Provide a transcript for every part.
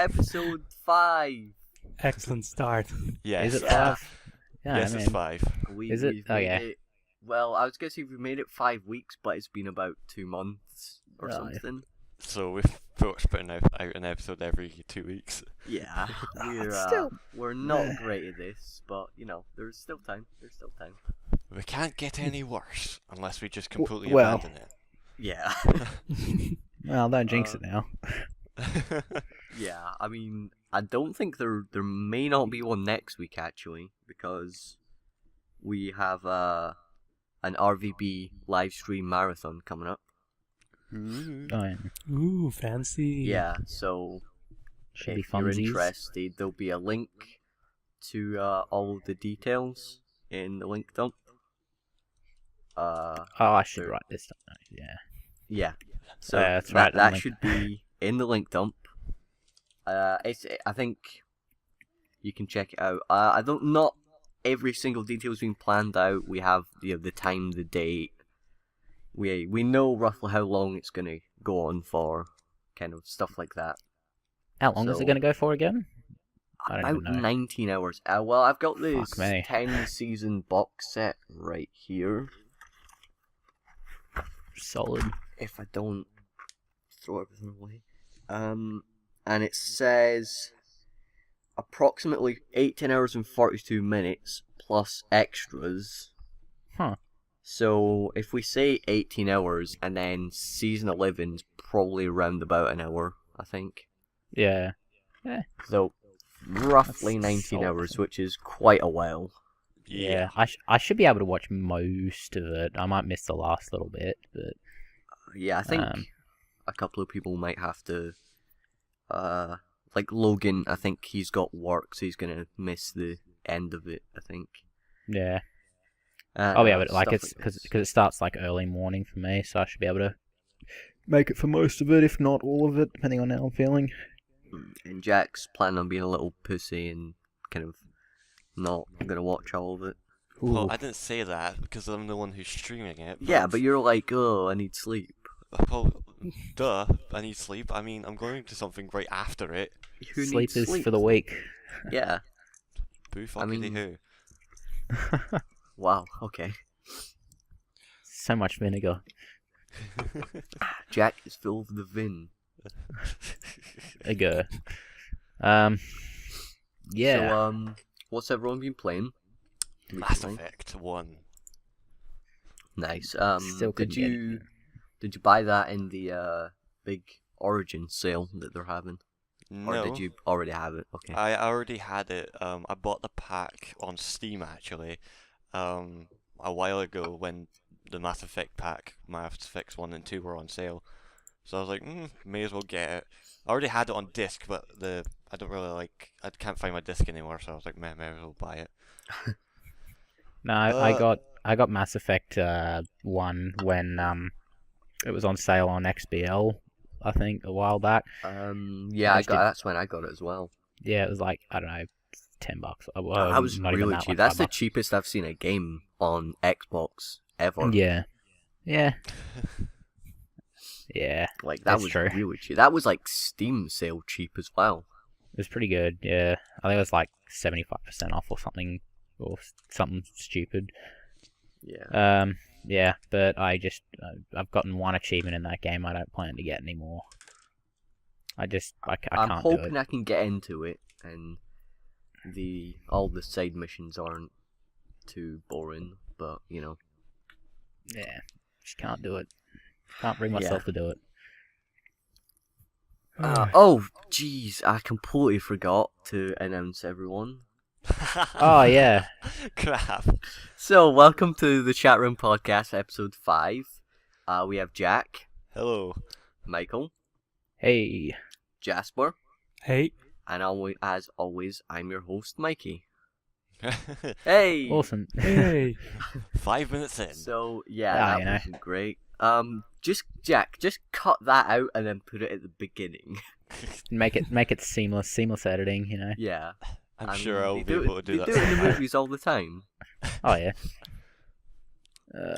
episode 5. Excellent start. Yes. Is it Yeah. 5? Yeah, Yes, I mean, it's 5. Is it? We've Oh, made yeah. it- well, I was going to say we've made it 5 weeks, but it's been about 2 months or Oh, yeah. something. So we've putting out an episode every 2 weeks. Yeah, Still- we're not great at this, but there's still time. We can't get any worse unless we just completely well. abandon Yeah, Well, don't jinx it now. it. yeah. I mean, I don't think there may not be one next week actually, because we have an RVB live stream marathon coming up. Ooh. Oh, yeah. Ooh, fancy. Yeah, so Should be if you're funsies. interested, there'll be a link to all the details in the link dump. Oh, I should there- write this down. Yeah. Yeah, so Yeah, that's right, that link. should be in the link dump. I think you can check it out. Not every single detail's been planned out. We have the time, the date. We know roughly how long it's gonna go on for, kind of stuff like that. How long is it So- going to go for again? I don't About even know. 19 hours. Well, I've got this Fuck me. 10 season box set right here. Solid. If I don't throw everything away. And it says approximately 18 hours and 42 minutes plus extras. Huh. So if we say 18 hours and then season 11's probably around about an hour, I think. Yeah. So roughly That's 19 solid. hours, which is quite a while. Yeah. I should be able to watch most of it. I might miss the last little bit, but Yeah, I think a couple of people might have to, like Logan, I think he's got work, so he's gonna miss the end of it, I think. yeah. Oh yeah, but like stuff it's this. because it starts like early morning for me, so I should be able to make it for most of it, if not all of it, depending on how I'm feeling. And Jack's planning on being a little pussy and kind of not gonna watch all of it. Well, I didn't say that because I'm the one who's streaming it. Yeah, but you're like, oh, I need sleep. Well, duh, I need sleep. I mean, I'm going to something right after it. Who Sleep needs is sleep? for the weak. Yeah. Boo I mean- fuckity who. Wow. Okay. So much vinegar. Jack is full of the vin. Ago. Yeah. So what's everyone been playing? Mass recently? Effect 1. Nice. Still couldn't get it. Did you buy that in the big Origin sale that they're having, No. or did you already have it? Okay. I already had it. I bought the pack on Steam actually, a while ago when the Mass Effect pack, Mass Effects 1 and 2 were on sale. So I was like, may as well get it. I already had it on disc, but I don't really like. I can't find my disc anymore, so I was like, may as well buy it. No, I got Mass Effect 1 when it was on sale on XBL, I think, a while back. Yeah, I that's when I got it as well. Yeah, it was like, I don't know, $10. That was not even really that, cheap. like That's the $5. cheapest I've seen a game on Xbox ever. Yeah. Yeah. Yeah. Like that That's was true. really cheap. That was like Steam sale cheap as well. It was pretty good, yeah. I think it was like 75% off or something stupid. Yeah. Yeah, but I've gotten one achievement in that game. I don't plan to get any more. I I'm can't do hoping it. I can get into it, and all the side missions aren't too boring. But Yeah, just can't do it. Can't bring myself to do it. oh, jeez, I completely forgot to announce everyone. Oh yeah, Crap. So, welcome to the Chatroom Podcast, episode 5. We have Jack, Hello. Michael, hey, Jasper, Hey. and as always, I'm your host, Mikey. Hey! awesome. Hey. 5 minutes in. So, yeah, Ah, that you know. wasn't great. Jack, just cut that out and then put it at the beginning. make it seamless editing. Yeah. I'm sure I'll they be able to do that. They do it in the sometime. movies all the time. Oh yeah.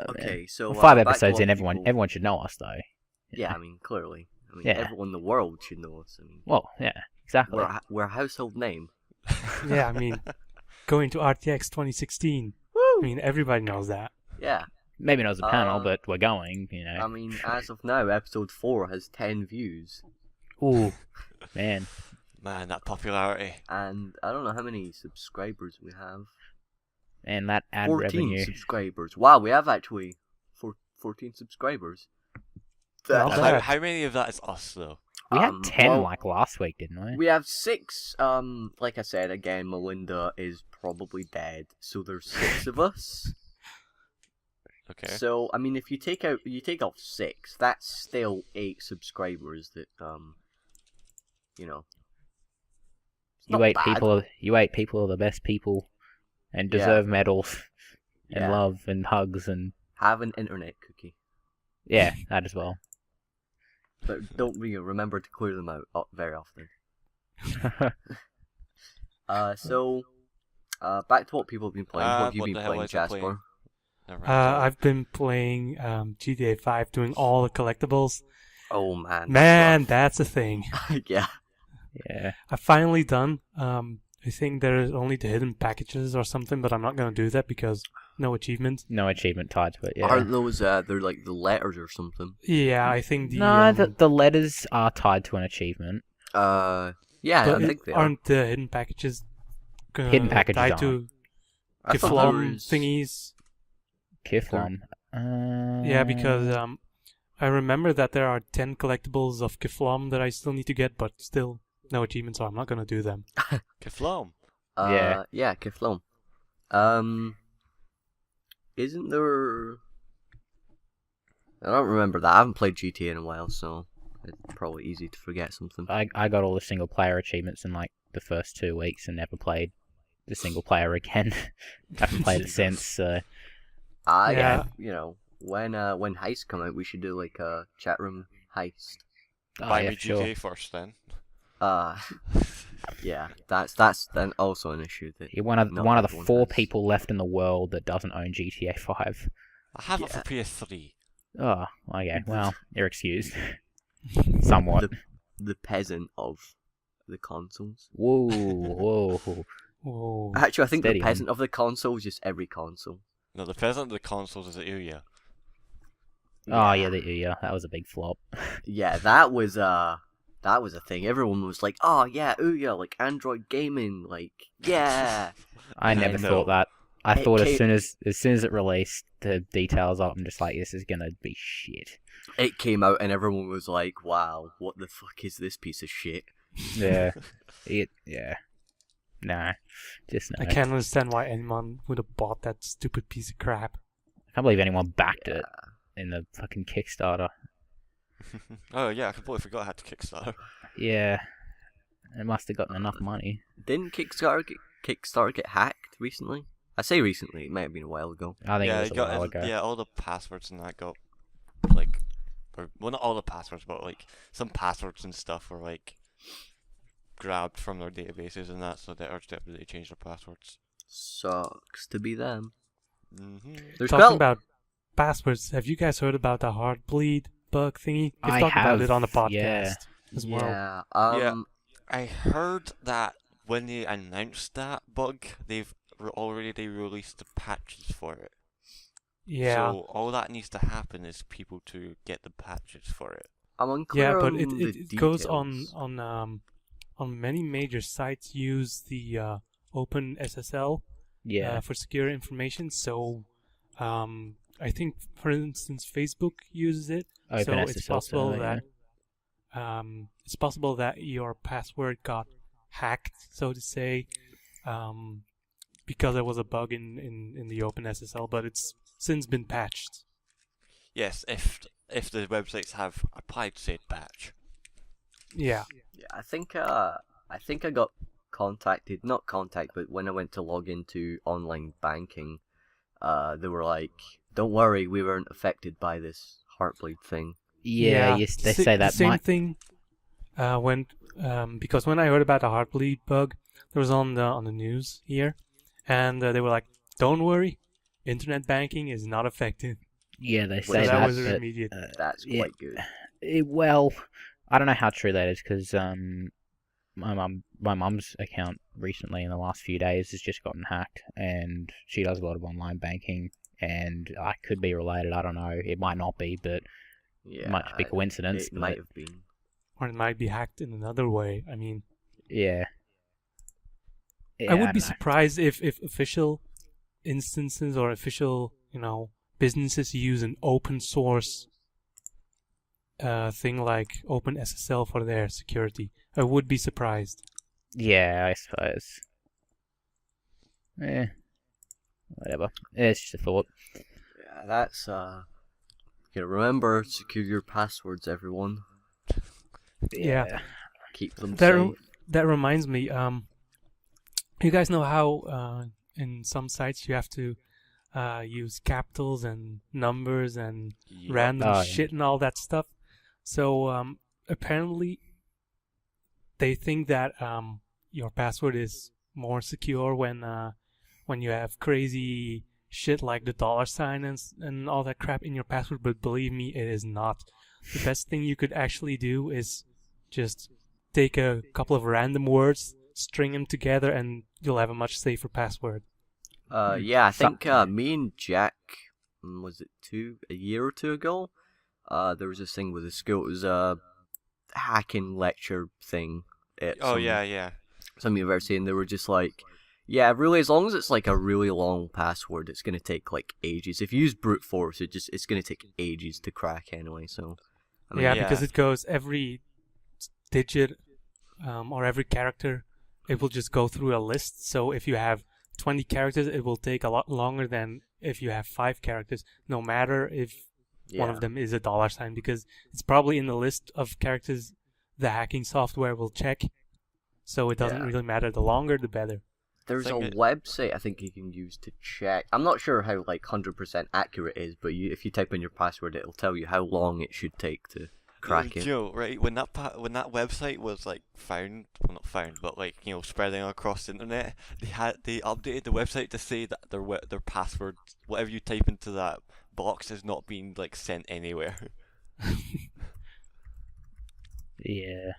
Okay, Man. so Well, 5 back to episodes what in, people- everyone should know us though. Yeah, I mean, clearly. Yeah. Everyone in the world should know us. I mean, Well, yeah. exactly. We're a household name. Yeah, I mean, going to RTX 2016. Woo! I mean, everybody knows that. Yeah. Maybe not as a panel, Uh, but we're going. You know. I mean, as of now, episode 4 has 10 views. Ooh, man. Man, that popularity. And I don't know how many subscribers we have. And that ad 14 revenue. subscribers. Wow, we have actually 14 subscribers. Well, That's- that- How many of that is us, though? We had 10 well, like last week, didn't we? we have 6. Like I said again, Melinda is probably dead, so there's 6 of us. Okay. So I mean, if you take off 6, that's still 8 subscribers. That you know. It's You not eight bad. people. You 8 people are the best people, and deserve medals, and Yeah. love, and hugs, and Have an internet cookie, yeah, that as well. but don't remember to clear them out very often. So back to what people have been playing. What have you what been the hell playing, is it playing? Jasper? Never mind. I've been playing GTA 5, doing all the collectibles. Oh man, Man, that's that's a thing. rough. Yeah. Yeah, I've finally done. I think there's only the hidden packages or something, but I'm not gonna do that because no achievement. no achievement tied to it. Yeah. Aren't those they're like the letters or something? Yeah, I think the No, the letters are tied to an achievement. Yeah, but I think they are. aren't the hidden packages Hidden packages tied aren't. to I thought Kiflom there was- thingies? Kiflom. Yeah, because I remember that there are 10 collectibles of Kiflom that I still need to get, but still no achievements, so I'm not gonna do them. Keflom. Yeah. Yeah, Kiflom. Isn't there? I don't remember that. I haven't played GTA in a while, so it's probably easy to forget something. I got all the single player achievements in like the first 2 weeks and never played the single player again. Haven't played it since. So Yeah. You know, when Heist come out, we should do like a chat room Heist. Buy yeah, me for sure. GTA first, then. Yeah, that's then also an issue that You're one of not the everyone 4 has. people left in the world that doesn't own GTA 5. I have it Yeah. for PS3. Oh, okay. Well, you're excused. Somewhat. the peasant of the consoles. Whoa, whoa. Whoa. Actually, I think Steady the on. peasant of the console is just every console. No, the president of the consoles is the area. Oh yeah, that was a big flop. Yeah, that was a thing. Everyone was like, "Oh yeah, Ouya, like Android gaming, like yeah." I never No. thought that. I It thought came- as soon as it released the details up, I'm just like, this is gonna be shit. It came out and everyone was like, "Wow, what the fuck is this piece of shit?" Yeah. Yeah. Nah. Just no. I can't understand why anyone would have bought that stupid piece of crap. I can't believe anyone backed it in the fucking Kickstarter. Oh yeah, I completely forgot I had to Kickstarter. Yeah. It must have gotten enough money. Didn't Kickstarter get hacked recently? I say recently. It might have been a while ago. I think Yeah, it was a while ago. yeah, all the passwords and that got like, well, not all the passwords, but like some passwords and stuff were like grabbed from their databases and that, so they urged everybody to change their passwords. Sucks to be them. There's Talking about passwords, have you guys heard about the Heartbleed bug thingy? We've I talked about have, it on the podcast yeah. as well. Yeah. Yeah. I heard that when they announced that bug, they've already released the patches for it. Yeah. So all that needs to happen is people to get the patches for it. I'm unclear Yeah, but on the it goes details. on many major sites use the Open SSL Yeah. for secure information. So I think, for instance, Facebook uses it. Open so SSL it's possible server, that your password got hacked, so to say, because there was a bug in the Open SSL, but it's since been patched. Yes, if the websites have applied said patch. Yeah. Yeah, I think I got contacted, not contact, but when I went to log into online banking, they were like, "Don't worry, we weren't affected by this Heartbleed thing." Yeah, yes, they say that the same might. thing. Because when I heard about the Heartbleed bug, it was on the news here, and they were like, "Don't worry, internet banking is not affected." Yeah, they So say that that. was but, immediate. That's yeah. quite good. well, I don't know how true that is because my mum's account recently in the last few days has just gotten hacked, and she does a lot of online banking, and I could be related. I don't know. It might not be, but Yeah, might just be coincidence. It might have been. Or it might be hacked in another way. I mean, Yeah. I would be don't know. surprised if official instances or official, businesses use an open source thing like OpenSSL for their security. I would be surprised. Yeah, I suppose. Whatever. It's just a thought. Yeah, that's remember, secure your passwords, everyone. Yeah. Keep them That safe. that reminds me. You guys know how in some sites you have to use capitals and numbers and Yep. random Oh, yeah. shit and all that stuff. So apparently, they think that your password is more secure when you have crazy shit like the $sign and all that crap in your password. But believe me, it is not. The best thing you could actually do is just take a couple of random words, string them together, and you'll have a much safer password. Yeah, I think Some- me and Jack, was it a year or two ago? There was this thing with the school. It was a hacking lecture thing at Oh some, yeah. some university, and they were just like, yeah, really, as long as it's like a really long password, it's gonna take like ages. If you use brute force, it's gonna take ages to crack anyway. So, I mean, yeah, yeah. because it goes every digit or every character, it will just go through a list. So if you have 20 characters, it will take a lot longer than if you have 5 characters, no matter if one of them is a $sign, because it's probably in the list of characters the hacking software will check. So it doesn't Yeah. really matter. The longer, the better. There's a Thing it- website I think you can use to check. I'm not sure how like 100% accurate it is, but if you type in your password, it'll tell you how long it should take to crack it. Joe, right? When that website was like found, well not found, but like spreading across the internet, they updated the website to say that their password, whatever you type into that box, is not being like sent anywhere. Yeah.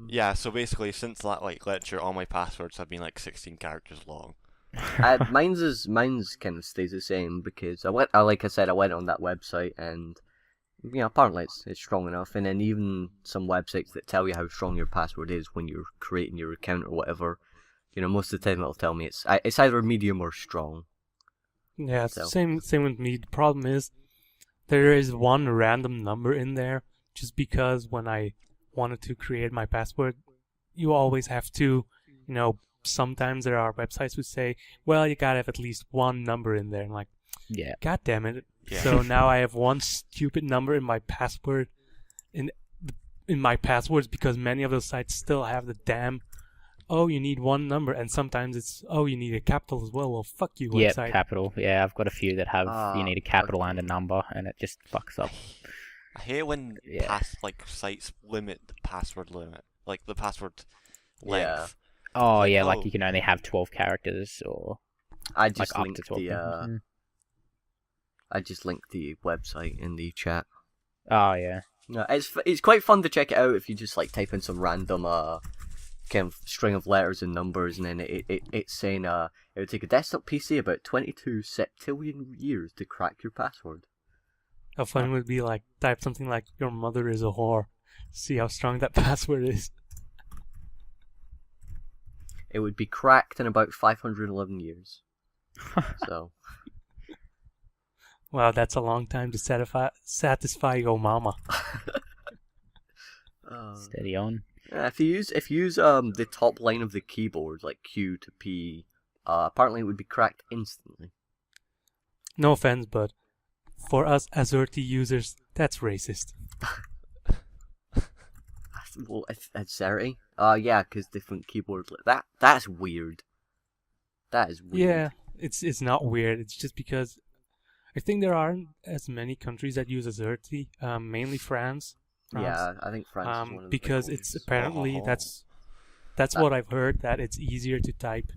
Yeah, so basically, since that like lecture, all my passwords have been like 16 characters long. Mine's kind of stays the same because like I said, I went on that website and apparently it's strong enough. And then even some websites that tell you how strong your password is when you're creating your account or whatever, most of the time it'll tell me it's either medium or strong. Yeah, it's So. same with me. The problem is there is one random number in there just because when I wanted to create my password, you always have to, sometimes there are websites who say, well, you gotta have at least one number in there. And like, Yeah. God damn it. Yeah. So now I have one stupid number in my password, in my passwords, because many of those sites still have the damn, oh, you need one number, and sometimes it's, oh, you need a capital as well. Well, fuck you, Yeah, website. capital. Yeah, I've got a few that have you need a capital okay. and a number, and it just fucks up. I hate when Yeah. sites limit the password limit, like the password Yeah. length. Oh, Like, yeah, like oh. you can only have 12 characters, or I like just up linked to 12. the website in the chat. Oh, yeah. No, it's quite fun to check it out if you just like type in some random kind of string of letters and numbers, and then it's saying it would take a desktop PC about 22 septillion years to crack your password. How fun would it be like type something like your mother is a whore. See how strong that password is. It would be cracked in about 511 years. So Wow, that's a long time to satisfy your mama. Steady on. if you use the top line of the keyboard like Q to P, apparently it would be cracked instantly. No offense, but for us Azurti users, that's racist. Well, Azerty? Yeah, because different keyboards like that. That's weird. That is weird. Yeah, it's not weird. It's just because I think there aren't as many countries that use Azurti, mainly France. Yeah, I think France is one of the because big it's ones. apparently Oh. that's That- what I've heard, that it's easier to type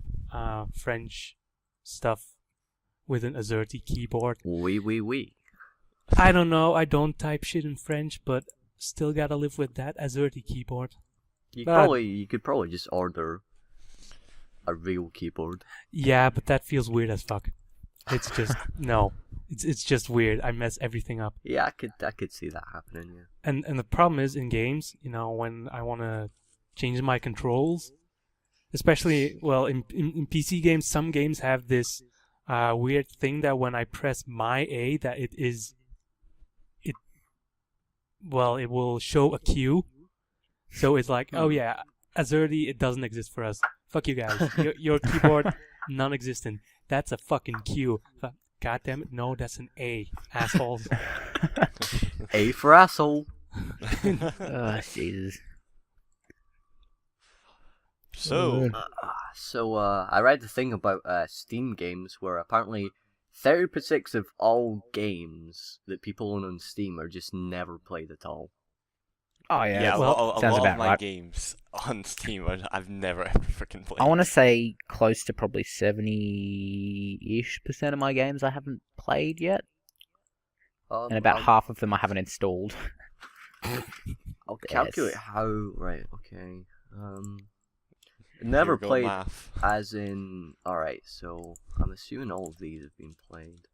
French stuff with an Azurti keyboard. Oui. I don't know. I don't type shit in French, but still gotta live with that AZERTY keyboard. You But- could probably just order a real keyboard. Yeah, but that feels weird as fuck. It's just no. It's just weird. I mess everything up. Yeah, I could see that happening. Yeah. And the problem is in games, when I want to change my controls, especially in PC games, some games have this weird thing that when I press my A, that it will show a Q. So it's like, oh yeah, AZERTY, it doesn't exist for us. Fuck you guys. Your keyboard, non-existent. That's a fucking Q. God damn it, no, that's an A, assholes. A for asshole. Oh, Jesus. So, I read the thing about Steam games where apparently 30% of all games that people own on Steam are just never played at all. Oh yeah. yeah, a well, lot sounds of about my right. games on Steam I've never ever freaking played. I want to say close to probably 70-ish% of my games I haven't played yet, and about half of them I haven't installed. I'll calculate Yes. how. Right. Okay. Never Here we go, played. math. As in, alright, so I'm assuming all of these have been played.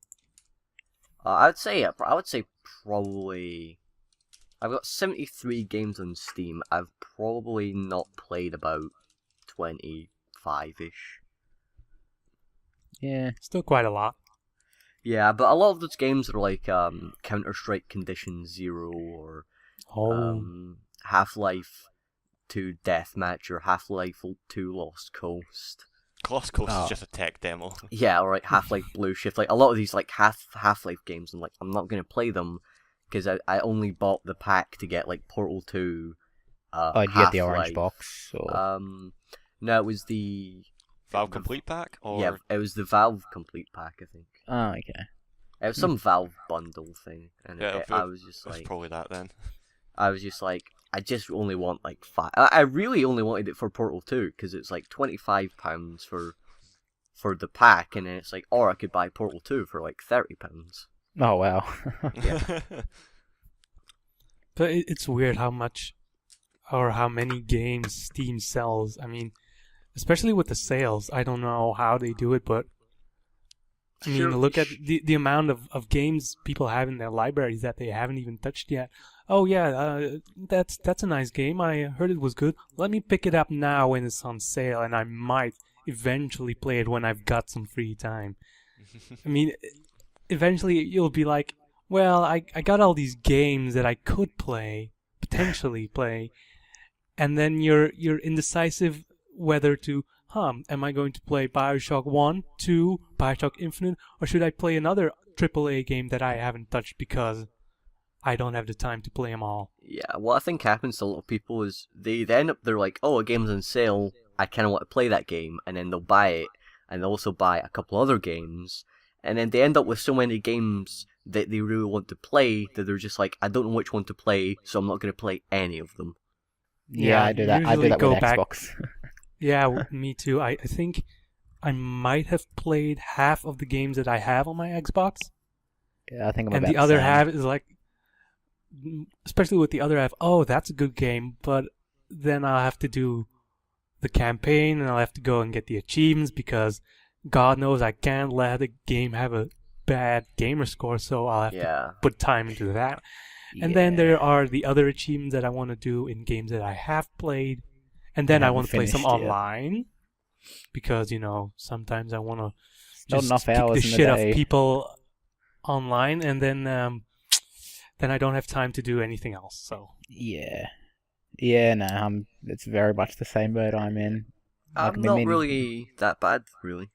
I would say probably. I've got 73 games on Steam. I've probably not played about 25-ish. Yeah. Still quite a lot. Yeah, but a lot of those games are like Counter-Strike Condition Zero or Half-Life 2 Deathmatch or Half-Life 2 Lost Coast. Lost Coast Oh. is just a tech demo. Yeah, or like Half-Life Blue Shift. Like a lot of these like Half-Life games, and like I'm not gonna play them because I only bought the pack to get like Portal 2. Oh, did you get the orange Half-Life. box? Or... No, it was the Valve Complete Pack? Or... yeah, it was the Valve Complete Pack, I think. Oh, okay. It was some Valve bundle thing, and Yeah, I was just It's like, probably that then. I just only want like 5. I really only wanted it for Portal 2 because it's like £25 for the pack, and then it's like, or I could buy Portal 2 for like £30. Oh, wow. But it's weird how much or how many games Steam sells. I mean, especially with the sales. I don't know how they do it, but I mean, Sure. look at the amount of games people have in their libraries that they haven't even touched yet. Oh yeah, that's a nice game. I heard it was good. Let me pick it up now when it's on sale, and I might eventually play it when I've got some free time. I mean, eventually you'll be like, well, I got all these games that I could potentially play, and then you're indecisive whether to, am I going to play Bioshock 1, 2, Bioshock Infinite, or should I play another AAA game that I haven't touched because I don't have the time to play them all? Yeah, what I think happens to a lot of people is they end up, they're like, oh, a game's on sale, I kind of want to play that game, and then they'll buy it, and they'll also buy a couple other games, and then they end up with so many games that they really want to play that they're just like, I don't know which one to play, so I'm not going to play any of them. Yeah, I do that. I do usually that go with back- Xbox. Yeah, me too. I think I might have played half of the games that I have on my Xbox, Yeah, I think I'm and about the other same. half is like, especially with the other half, oh, that's a good game, but then I'll have to do the campaign and I'll have to go and get the achievements because God knows I can't let a game have a bad gamer score, so I'll have to Yeah. put time into that. And then Yeah. there are the other achievements that I want to do in games that I have played. And then I haven't want to play some finished yet. online because, sometimes I want to Not just enough kick hours the in the shit off day. people online, and then I don't have time to do anything else. So Yeah. Yeah, no, it's very much the same boat I'm in. Like, I'm not really that bad, really.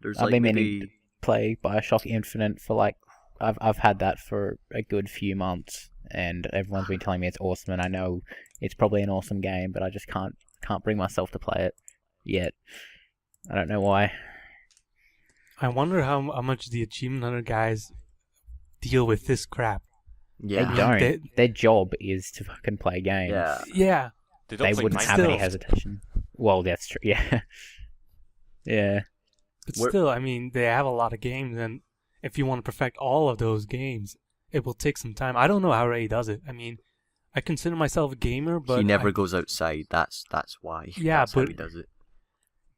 There's I've like been meaning maybe... to play Bioshock Infinite for like I've had that for a good few months, and everyone's been telling me it's awesome, and I know it's probably an awesome game, but I just can't bring myself to play it yet. I don't know why. I wonder how much the achievement hunter guys deal with this crap. Yeah. They don't. they- Their job is to fucking play games. Yeah. Yeah, They don't They play wouldn't have Still- any Minecraft. hesitation. Well, that's true. Yeah. Yeah. but We're- still, I mean, they have a lot of games, and if you want to perfect all of those games, it will take some time. I don't know how Ray does it. I mean, I consider myself a gamer, but he never goes outside. That's why. Yeah, That's how but- he does it.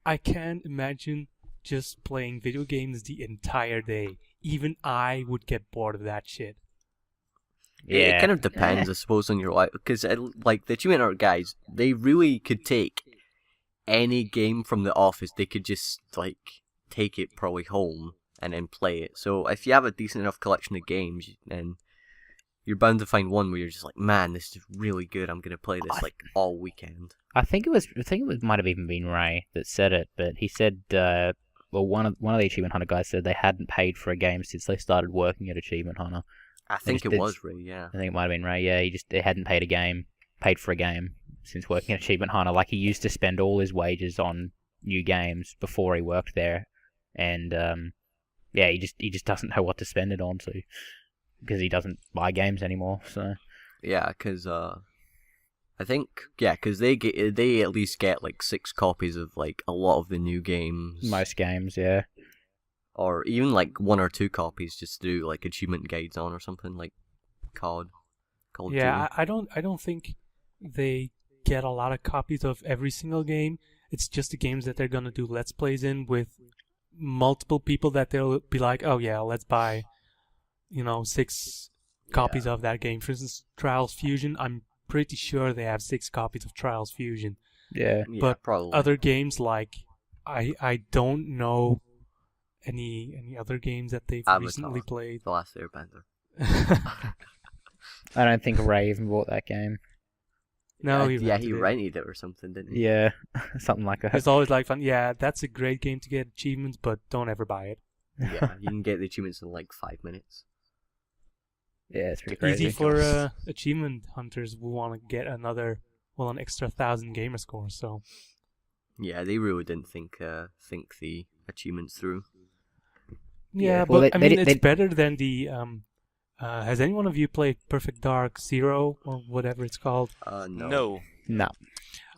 I can't imagine just playing video games the entire day. Even I would get bored of that shit. It kind of depends, I suppose, on your life. Because, like, the Achievement Art guys, they really could take any game from the office. They could just, like, take it probably home and then play it. So if you have a decent enough collection of games, then you're bound to find one where you're just like, man, this is really good. I'm going to play this, like, all weekend. I think it might have even been Ray that said it, but he said, well, one of the Achievement Hunter guys said they hadn't paid for a game since they started working at Achievement Hunter. I think it was Ray, yeah. I think it might have been Ray. Yeah, they hadn't paid for a game since working at Achievement Hunter. Like, he used to spend all his wages on new games before he worked there, and yeah, he just doesn't know what to spend it on, so because he doesn't buy games anymore. So Yeah, because I think, because they at least get like 6 copies of like a lot of the new games, most games, yeah. or even like 1 or 2 copies just to do like achievement guides on or something like COD. Call of Yeah, Duty. I don't think they get a lot of copies of every single game. It's just the games that they're gonna do Let's Plays in with multiple people that they'll be like, oh yeah, let's buy, 6 copies of that game. For instance, Trials Fusion, I'm pretty sure they have 6 copies of Trials Fusion. Yeah. Yeah, but probably. Other games like I don't know any other games that they've Avatar. recently played. The Last Airbender. I don't think Ray even bought that game. No, he yeah, he rented it. rented it or something, didn't he? Yeah, something like that. It's always like fun. Yeah, that's a great game to get achievements, but don't ever buy it. Yeah, you can get the achievements in like 5 minutes. Yeah, it's pretty crazy. Easy for achievement hunters who want to get an extra 1,000 gamer score. So Yeah, they really didn't think the achievements through. yeah, Well, but they- it's better than the. Has any one of you played Perfect Dark Zero or whatever it's called? No. No.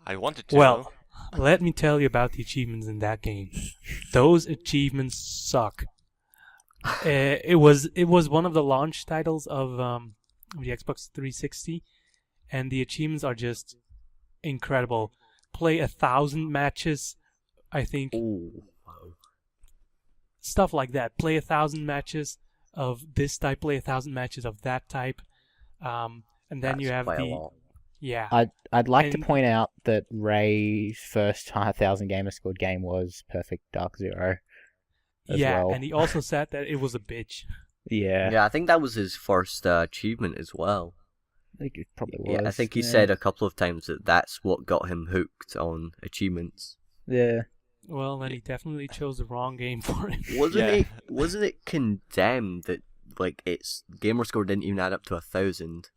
I wanted to. Well, let me tell you about the achievements in that game. Those achievements suck. It was one of the launch titles of the Xbox 360, and the achievements are just incredible. Play 1,000 matches, I think. Oh, wow. Stuff like that. Play 1,000 matches of this type. Play 1,000 matches of that type. And then That's you have quite a the lot. yeah. I'd like to And- point out that Ray's first 1,000 gamer scored game was Perfect Dark Zero. As Yeah, well. and he also said that it was a bitch. Yeah, Yeah, I think that was his first achievement as well. I think it probably was. Yeah, I think he yeah. said a couple of times that that's what got him hooked on achievements. Yeah. Well, then he definitely chose the wrong game for it. Wasn't it condemned that like its gamer score didn't even add up to 1,000?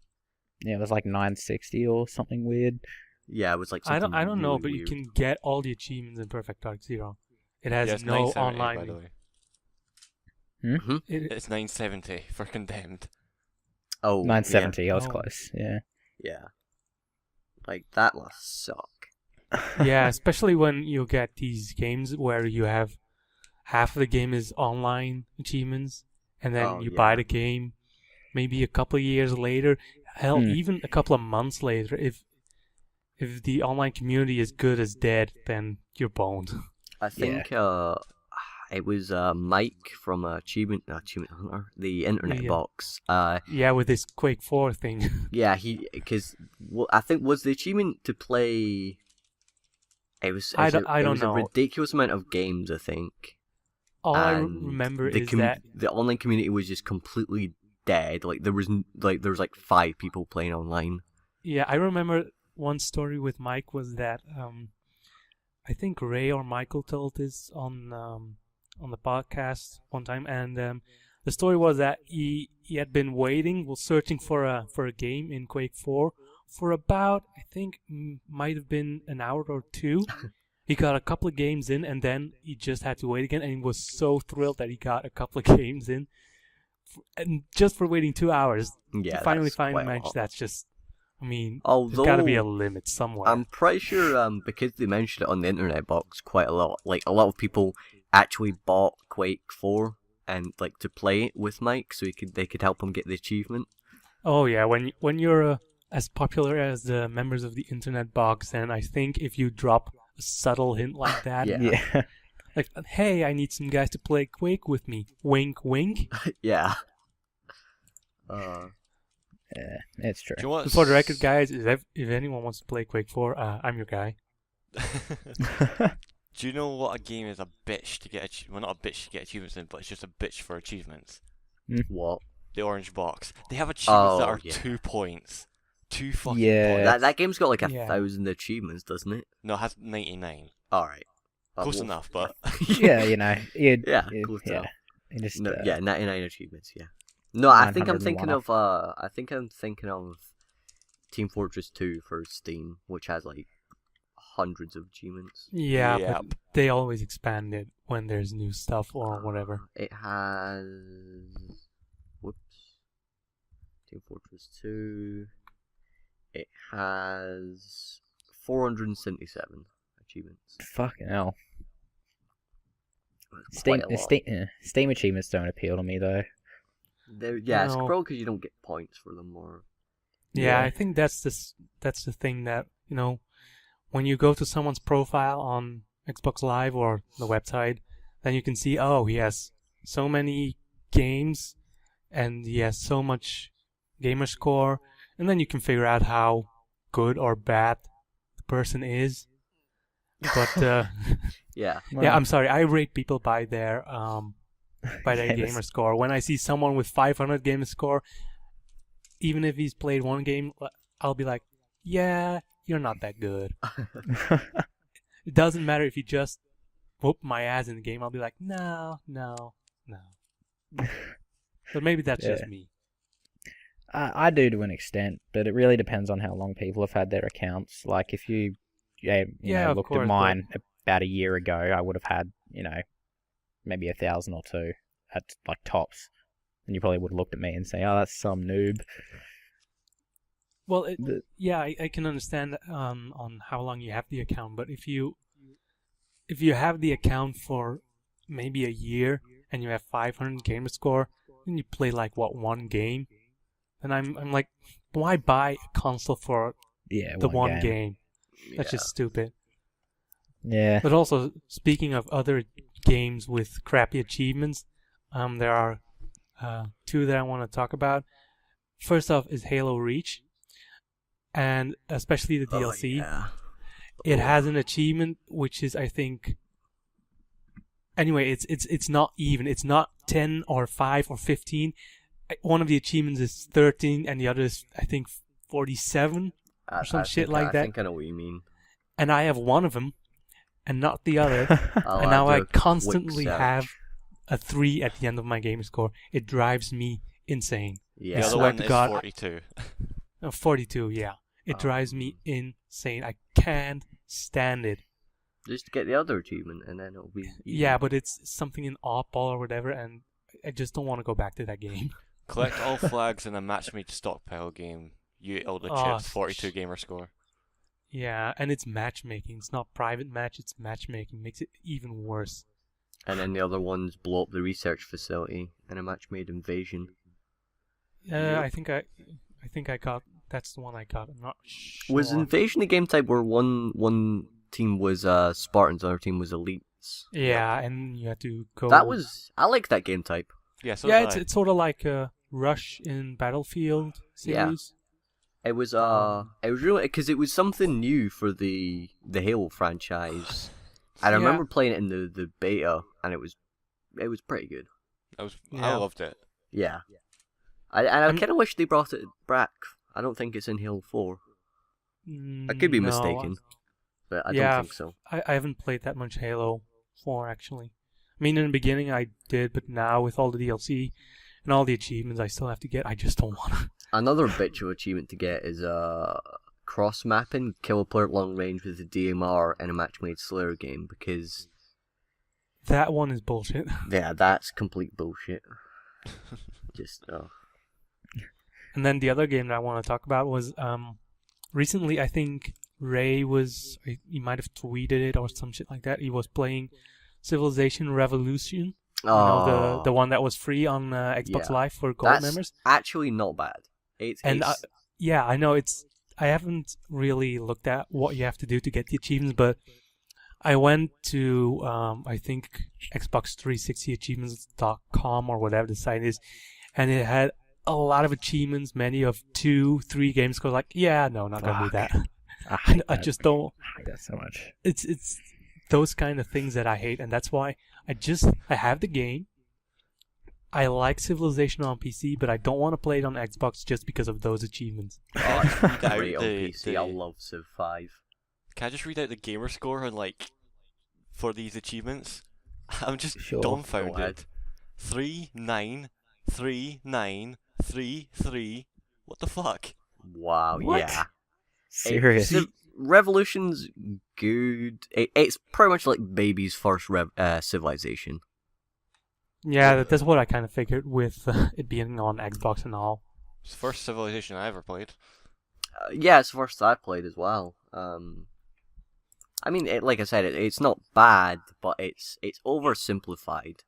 Yeah, it was like 960 or something weird. Yeah, it was like I something don't know, really but weird. you can get all the achievements in Perfect Dark Zero. It has yeah, it's no 970, online. by the way. It- It's 970 for condemned. Oh, 970, I was Oh. close. Yeah. Yeah. Like that must suck. yeah, especially when you get these games where you have half of the game is online achievements, and then Oh, you yeah. buy the game maybe a couple of years later, hell, Hmm. even a couple of months later. If the online community is good as dead, then you're boned. I think it was Mike from Achievement Hunter, the internet Yeah. box. Yeah, with this Quake 4 thing. Yeah, because I think was the achievement to play. It was. I it don't was know. a ridiculous amount of games, I think. All I And remember the is that the online community was just completely dead. Like there was like 5 people playing online. yeah, I remember one story with Mike was that I think Ray or Michael told this on the podcast one time, and the story was that he had been waiting, was searching for a game in Quake 4 for about, I think might have been an hour or 2. He got a couple of games in, and then he just had to wait again, and he was so thrilled that he got a couple of games in, and just for waiting 2 hours Yeah, to finally that's find a quite match. lot. That's just, I mean, Although there's got to be a limit somewhere. I'm pretty sure because they mentioned it on the internet box quite a lot. Like a lot of people actually bought Quake 4 and like to play it with Mike, so they could help him get the achievement. Oh yeah, when you're as popular as the members of the internet box, and I think if you drop a subtle hint like that, Yeah. Yeah. like, hey, I need some guys to play Quake with me. Wink, wink. Yeah. Yeah, it's true. Do you know what's- For the record, guys, if anyone wants to play Quake 4, I'm your guy. Do you know what a game is a bitch to get? Well, not a bitch to get achievements in, but it's just a bitch for achievements. What? The orange box. They have achievements that Oh, are yeah. 2 points. 2 fucking Yeah. points. That game's got like Yeah. 1,000 achievements, doesn't it? No, it has 99. Alright. Close enough, but Yeah, you know. Yeah, you close yeah. enough. You just, No, yeah, 99 achievements, yeah. No, I think I'm 901 thinking off. of Team Fortress 2 for Steam, which has like hundreds of achievements. Yeah, Yep. but they always expand it when there's new stuff or whatever. It has Team Fortress 2. It has 477 achievements. fucking hell. That's Steam, quite a lot. Steam achievements don't appeal to me though. Yeah, it's No. probably because you don't get points for them or... Yeah, Yeah. I think that's the thing that, when you go to someone's profile on Xbox Live or the website, then you can see, oh, he has so many games and he has so much gamer score, and then you can figure out how good or bad the person is. But Yeah. yeah, I'm sorry, I rate people by their Yeah, that's- gamer score. When I see someone with 500 gamer score, even if he's played one game, I'll be like, yeah, you're not that good. It doesn't matter if you just whoop my ass in the game. I'll be like, no. But maybe that's just Yeah. me. I do to an extent, but it really depends on how long people have had their accounts. Like if you Of looked course, at but- mine about a year ago, I would have had, maybe 1,000 or 2 at like tops. And you probably would have looked at me and say, oh, that's some noob. Well, The- yeah, I can understand on how long you have the account, but if you have the account for maybe a year and you have 500 gamer score, and you play like one game, then I'm like, why buy a console for Yeah, the one one game? That's Yeah. just stupid. Yeah. But also, speaking of other games with crappy achievements, there are 2 that I want to talk about. First off is Halo Reach, and especially the DLC. Yeah. It has an achievement which is, I think. Anyway, it's not even. It's not 10 or 5 or 15. One of the achievements is 13, and the other is, I think, 47. some shit like that. I think I know what you mean. And I have one of them, and not the other. I'll And now do I a quick constantly search. have a 3 at the end of my game score. It drives me insane. Yeah. the other swear one to is God, 42. 42, yeah. It Oh. drives me insane. I can't stand it. Just get the other achievement and then it'll be easy. Yeah, but it's something in oddball or whatever, and I just don't want to go back to that game. Collect all flags in a match-made stockpile game. You eat all the Oh, chips, 42 gamer score. Yeah, and it's matchmaking. It's not private match, it's matchmaking. Makes it even worse. And then the other ones blow up the research facility in a match-made invasion. Yep. I think I got. That's the one I got. I'm not sure. Was Invasion a game type where one team was Spartans, the other team was elites? Yeah, and you had to go. I like that game type. Yeah, so Yeah, did I. it's sort of like a Rush in Battlefield Yeah. series. It was really because it was something new for the Halo franchise. And I Yeah. remember playing it in the beta, and it was pretty good. I Yeah. loved it. Yeah. I I'm- kind of wish they brought it back. I don't think it's in Halo 4. I could be No, mistaken, but I Yeah, don't think so. I haven't played that much Halo 4 actually. I mean, in the beginning I did, but now with all the DLC and all the achievements I still have to get, I just don't want to. Another bitch of achievement to get is cross mapping, kill a player at long range with the DMR in a match-made Slayer game, because That one is bullshit. yeah, that's complete bullshit. Just And then the other game that I want to talk about was recently I think Ray he might have tweeted it or some shit like that. He was playing Civilization Revolution. You know, the one that was free on Xbox Yeah. Live for gold that's members. actually not bad. It's And Yeah, I know I haven't really looked at what you have to do to get the achievements, but I went to I think Xbox360achievements.com or whatever the site is, and it had a lot of achievements, many of 2, 3 games. Cause like, yeah, no, not gonna do that. I hate I that. just don't. I hate that so much. It's those kind of things that I hate, and that's why I have the game. I like Civilization on PC, but I don't want to play it on Xbox just because of those achievements. Oh, it's Read out great on the- PC. I love Civ 5. Can I just read out the gamer score on for these achievements? I'm just Sure. Go dumbfounded. ahead. 39333. What the fuck? Wow, What? yeah. Serious. Revolution's good. It's pretty much like baby's first Civilization. Yeah, that's what I kind of figured with it being on Xbox and all. It's the first Civilization I ever played. Yeah, it's the first I played as well. I mean, like I said, it's not bad, but it's oversimplified.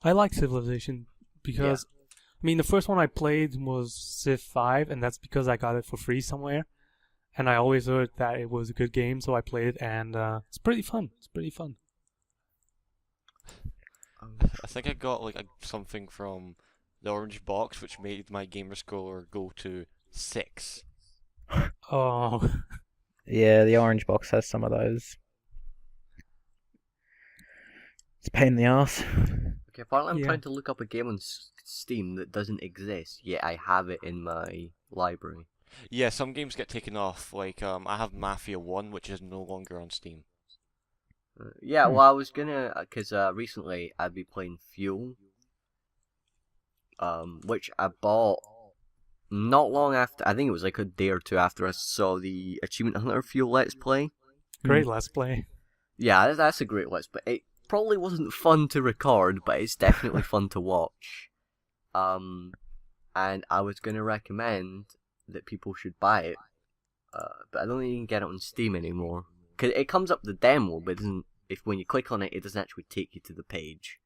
I like Civilization because, I mean, the first one I played was Civ 5, and that's because I got it for free somewhere. And I always heard that it was a good game, so I played it, and it's pretty fun. It's pretty fun. I think I got something from the orange box, which made my gamer score go to 6. Oh, Yeah, the orange box has some of those. It's a pain in the ass. Okay, apparently I'm Yeah. trying to look up a game on Steam that doesn't exist, yet I have it in my library. Yeah, some games get taken off. I have Mafia 1, which is no longer on Steam. Yeah, well, I was gonna, because recently I'd be playing Fuel, which I bought not long after, I think it was like a day or two after I saw the Achievement Hunter Fuel Let's Play. great Let's Play. Yeah, that's a great Let's Play. It probably wasn't fun to record, but it's definitely fun to watch. And I was gonna recommend that people should buy it, but I don't think you can get it on Steam anymore. Cause it comes up the demo, but it doesn't. If when you click on it, it doesn't actually take you to the page.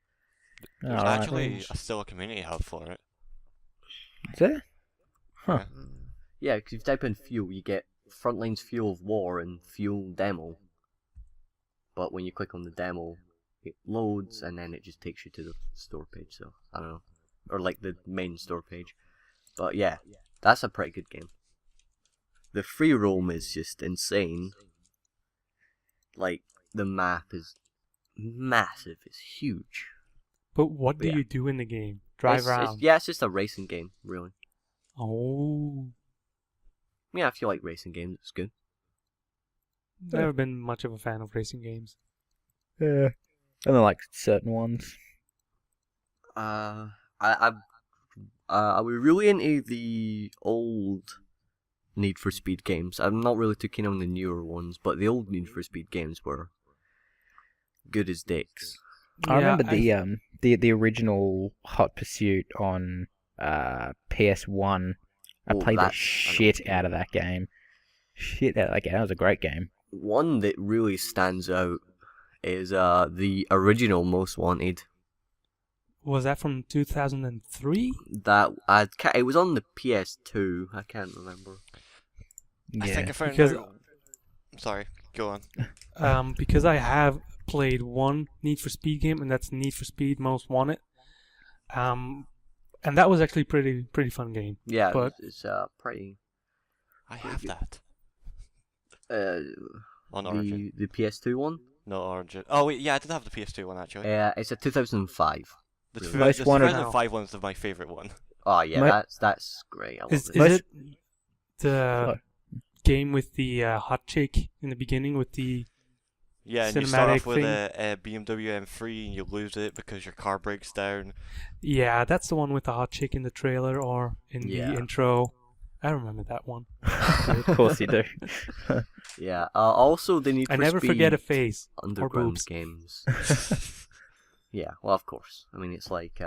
There's Alright. actually still a community hub for it. Is there? Huh. Yeah, because if you type in Fuel, you get Frontline's Fuel of War and Fuel Demo. But when you click on the demo, it loads and then it just takes you to the store page. So I don't know, or like the main store page. But yeah, that's a pretty good game. The free roam is just insane. Like the map is massive. It's huge. But what do Yeah. you do in the game? Drive around. Yeah, it's just a racing game, really. Oh, Yeah, if you like racing games, it's good. never been much of a fan of racing games. Yeah. And then like certain ones. I was really into the old Need for Speed games. I'm not really too keen on the newer ones, but the old Need for Speed games were good as dicks. I Yeah, remember the original Hot Pursuit on PS1. I Oh, played the that's an shit old out of that game. Shit out of that game. That was a great game. One that really stands out is the original Most Wanted. Was that from 2003? It was on the PS2. I can't remember. I think I Yeah. found Because- out. Sorry, go on. Because I have played one Need for Speed game, and that's Need for Speed Most Wanted. And that was actually pretty fun game. Yeah, But- it's pretty. I have that on The Origin. the PS2 one. No, Origin. Oh wait, yeah, I did have the PS2 one actually. It's a 2005. The really. two- Most the Wanted- 2005 one's my favorite one. Oh yeah, My- that's great. I love Is it. it the game with the hot chick in the beginning with the... Yeah, and you start Cinematic off with thing. a BMW M3 and you lose it because your car breaks down. Yeah, that's the one with the hot chick in the trailer or in Yeah. the intro. I remember that one. Of course you do. Yeah. Also, the Need I for never Speed forget a face. Underground boobs. games. Yeah. Well, of course. I mean, it's like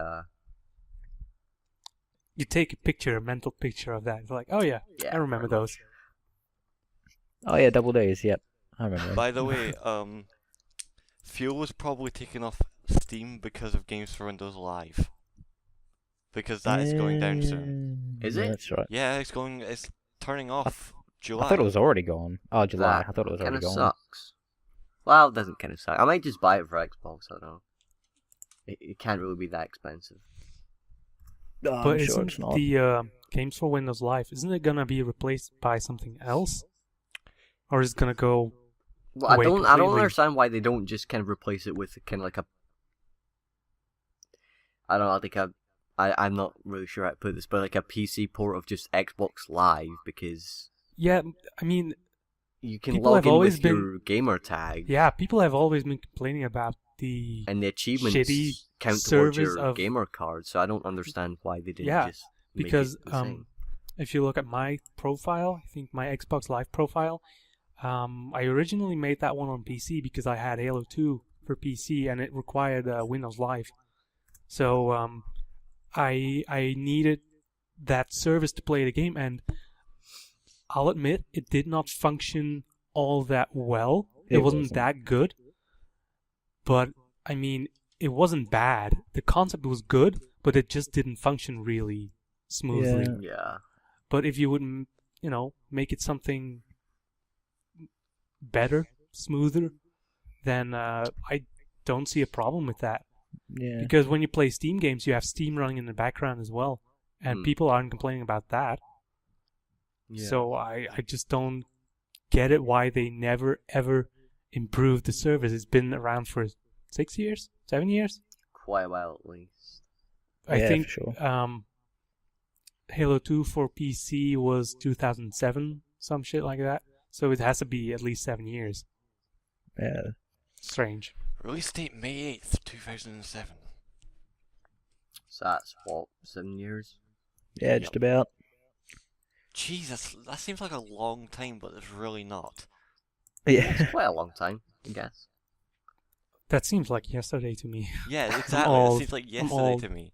You take a mental picture of that. It's like, oh yeah, yeah. I remember pretty those. Oh yeah, Double D's. Yep, I remember. them. By the way, Fuel was probably taken off Steam because of Games for Windows Live. because that is going down soon. Is Yeah, it? that's right. Yeah, it's turning off July. I thought it was already gone. Oh, July. That I thought it was already kind of gone. sucks. Well, it doesn't kind of suck. I might just buy it for Xbox. I don't know. It can't really be that expensive. Oh, I'm But sure isn't it's not. the games for Windows Live, isn't it gonna be replaced by something else, or is it gonna go? Well, I away don't completely? understand why they don't just kind of replace it with kind of like a. I don't know. I think I'm not really sure how to put this, but like a PC port of just Xbox Live, because Yeah, I mean, you can People log have in always with been- your gamer tag, yeah, people have always been complaining about the and the achievements shitty count towards service your of- gamer card. So I don't understand why they didn't Yeah, just make because it the same. if you look at my profile, I think my Xbox Live profile, I originally made that one on PC because I had Halo 2 for PC and it required Windows Live. So I needed that service to play the game, and I'll admit it did not function all that well. It wasn't that good, but I mean, it wasn't bad. The concept was good, but it just didn't function really smoothly. Yeah. Yeah. But if you would, make it something better, smoother, then I don't see a problem with that. Yeah. Because when you play Steam games, you have Steam running in the background as well, and people aren't complaining about that. Yeah. So I just don't get it why they never ever improved the service. It's been around for 6 years, 7 years. Quite a while at least. I Yeah, think for sure. Halo 2 for PC was 2007, some shit like that. So it has to be at least 7 years. Yeah. Strange. Release date May 8th, 2007. So that's what, 7 years? Yeah, just about. Jesus, that seems like a long time, but it's really not. Yeah. It's quite a long time, I guess. That seems like yesterday to me. Yeah, exactly. It old. seems like I'm yesterday old. to me.